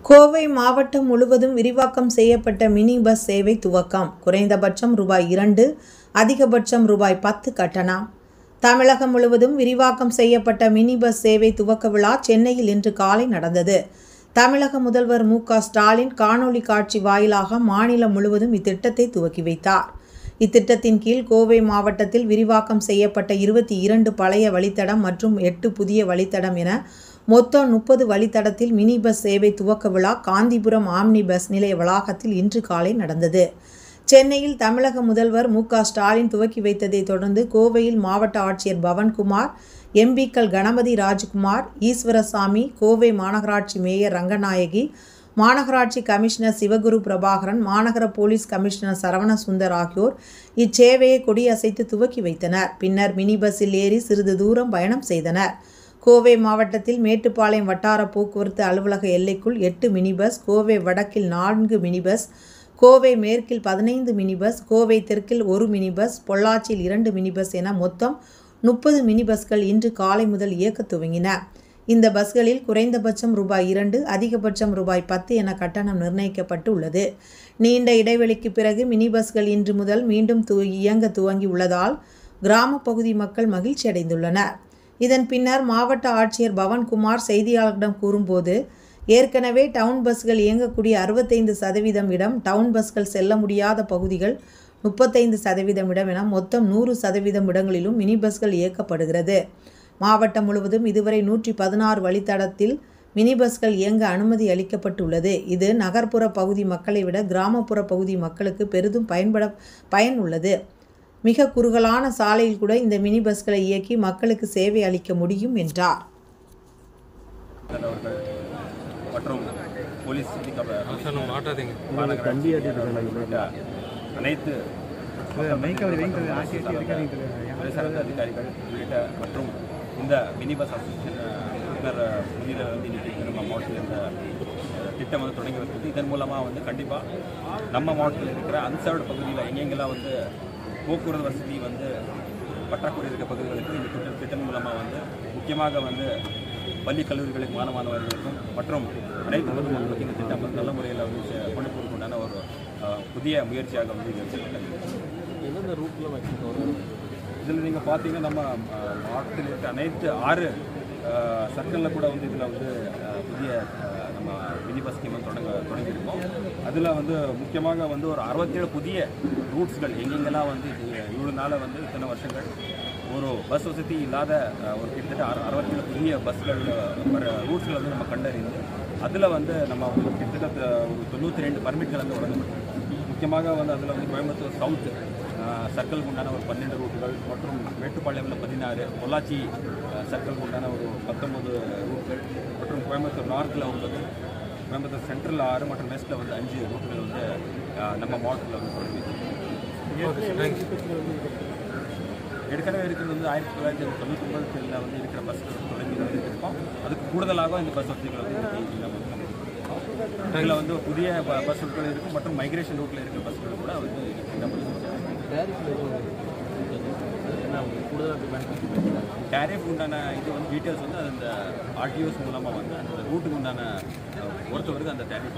கோவை மாவட்டம் முழுவதும் விரிவாக்கம் செய்யப்பட்ட மினி பஸ் சேவை துவக்கம். குறைந்தபட்சம் ரூ.2, அதிகபட்சம் ரூ.10 கட்டணம். தமிழகம் முழுவதும் விரிவாக்கம் செய்யப்பட்ட மினி பஸ் சேவை துவக்க விழா சென்னையில் இன்று காலை நடந்தது. தமிழக முதல்வர் மு.க.ஸ்டாலின் காணொலி காட்சி வாயிலாக மாநிலம் முழுவதும் இத்திட்டத்தை துவக்கி வைத்தார். இத்திட்டத்தின் கீழ் கோவை மாவட்டத்தில் விரிவாக்கம் செய்யப்பட்ட 22 பழைய வழித்தடம் மற்றும் 8 புதிய வழித்தடம் என மொத்தம் 30 வழித்தடத்தில் மினி பஸ் சேவை துவக்க விழா காந்திபுரம் ஆம்னி பஸ் நிலைய வளாகத்தில் இன்று காலை நடந்தது. சென்னையில் தமிழக முதல்வர் மு.க.ஸ்டாலின் துவக்கி வைத்ததை தொடர்ந்து கோவையில் மாவட்ட ஆட்சியர் பவன்குமார், எம்பிக்கள் கணபதி ராஜ்குமார், ஈஸ்வரசாமி, கோவை மாநகராட்சி மேயர் ரங்கநாயகி, மாநகராட்சி கமிஷனர் சிவகுரு பிரபாகரன், மாநகர போலீஸ் கமிஷனர் சரவணசுந்தர் ஆகியோர் இச்சேவையை கொடியசைத்து துவக்கி வைத்தனர். பின்னர் மினி பஸ்ஸில் ஏறி சிறிது தூரம் பயணம் செய்தனர். கோவை மாவட்டத்தில் மேட்டுப்பாளையம் வட்டார போக்குவரத்து அலுவலக எல்லைக்குள் 8 மினி பஸ், கோவை வடக்கில் 4 மினி பஸ், கோவை மேற்கில் 15 மினி பஸ், கோவை தெற்கில் 1 மினி பஸ், பொள்ளாச்சியில் 2 மினி பஸ் என மொத்தம் 30 மினி பஸ்கள் இன்று காலை முதல் இயக்க துவங்கின. இந்த பஸ்களில் குறைந்தபட்சம் ரூ.2, அதிகபட்சம் ரூ.10 என கட்டணம் நிர்ணயிக்கப்பட்டு உள்ளது. நீண்ட இடைவெளிக்கு பிறகு மினி பஸ்கள் இன்று முதல் மீண்டும் இயங்க துவங்கி உள்ளதால் கிராம பகுதி மக்கள் மகிழ்ச்சி அடைந்துள்ளனர். இதன் பின்னர் மாவட்ட ஆட்சியர் பவன்குமார் செய்தியாளர்களிடம் கூறும்போது, ஏற்கனவே டவுன் பஸ்கள் இயங்கக்கூடிய 65% இடம், டவுன் பஸ்கள் செல்ல முடியாத பகுதிகள் 35% இடம் என மொத்தம் 100% இடங்களிலும் மினி பஸ்கள் இயக்கப்படுகிறது. மாவட்டம் முழுவதும் இதுவரை 116 வழித்தடத்தில் மினி பஸ்கள் இயங்க அனுமதி அளிக்கப்பட்டுள்ளது. இது நகர்ப்புற பகுதி மக்களை விட கிராமப்புற பகுதி மக்களுக்கு பெரிதும் பயன் உள்ளது. மிக குறுகலான சாலையில் கூட இந்த மினி பஸ்களை இயக்கி மக்களுக்கு சேவை அளிக்க முடியும் என்றார். மற்றும் போலீஸ் அனைத்து அதிகாரிகள் உள்ளிட்ட மற்றும் இந்த மினி பஸ் அசோசியேஷன் முன்னிலையில் இன்னைக்கு நம்ம மாவட்டத்தில் இந்த திட்டம் தொடங்கி வைக்கிறது. இதன் மூலமாக கண்டிப்பாக நம்ம மாவட்டத்தில் இருக்கிற அன்சர்வ்டு பகுதியில் எங்கெங்கெல்லாம் போக்குவரத்து வசதி பற்றாக்குறை இருக்கிற பகுதிகளுக்கு இந்த திட்டம் மூலமாக முக்கியமாக பள்ளி கல்லூரிகளுக்கு மாணவர்களுக்கும் மற்றும் அனைத்து பொதுமக்களுக்கும் இந்த திட்டம் நல்ல முறையில் கொண்டு போவதற்குண்டான ஒரு புதிய முயற்சியாக எந்தெந்த ரூட்டில் வச்சுருக்கோம். இதில் நீங்கள் பார்த்தீங்கன்னா நம்ம மாவட்டத்தில் இருக்க அனைத்து 6 சர்க்கிளில் கூட இதில் புதிய நம்ம மினி பஸ் ஸ்கீம் தொடங்கியிருக்கோம். அதில் முக்கியமாக ஒரு 67 புதிய ரூட்ஸ்கள் எங்கெங்கெல்லாம் இவ்வளோ நாளாக இத்தனை வருஷங்கள் ஒரு பஸ் வசதி இல்லாத ஒரு கிட்டத்தட்ட 67 புதிய பஸ்கள் ரூட்ஸ்களை நம்ம கண்டறிந்து அதில் நம்ம கிட்டத்தட்ட ஒரு 92 பர்மிட்கள் வழங்கப்பட்டது. முக்கியமாக அதில் கோயம்புத்தூர் சவுத் சர்க்கிளுக்கு உண்டான ஒரு 12 ரூட்டுகள் மற்றும் மேட்டுப்பாளையமில் 16, பொள்ளாச்சி சர்க்கிளுக்கு உண்டான ஒரு 19 ரூட்டுகள் மற்றும் கோயம்புத்தூர் நார்த்தில் 9, கோயம்புத்தூர் சென்ட்ரல் 6 மற்றும் வெஸ்ட்டில் 5 ரூட்டுகள் நம்ம மாவட்டத்தில் தொடங்கி ஏற்கனவே இருக்கிறது 1999 இருக்கிற பஸ்கள் தொடங்கி இருக்கோம். அதுக்கு கூடுதலாக இந்த பஸ் வசதிகள் இதில் புதிய பஸ் ரூட்கள் இருக்கும் மற்றும் மைக்ரேஷன் ரூட்டில் இருக்கிற பஸ்கள் கூட டேரிஃப் உண்டான இது டீட்டெயில்ஸ் அந்த ஆர்டிஓஸ் மூலமாக அந்த ரூட்டுக்கு உண்டான ஒருத்தவருக்கு அந்த டேரிஃப்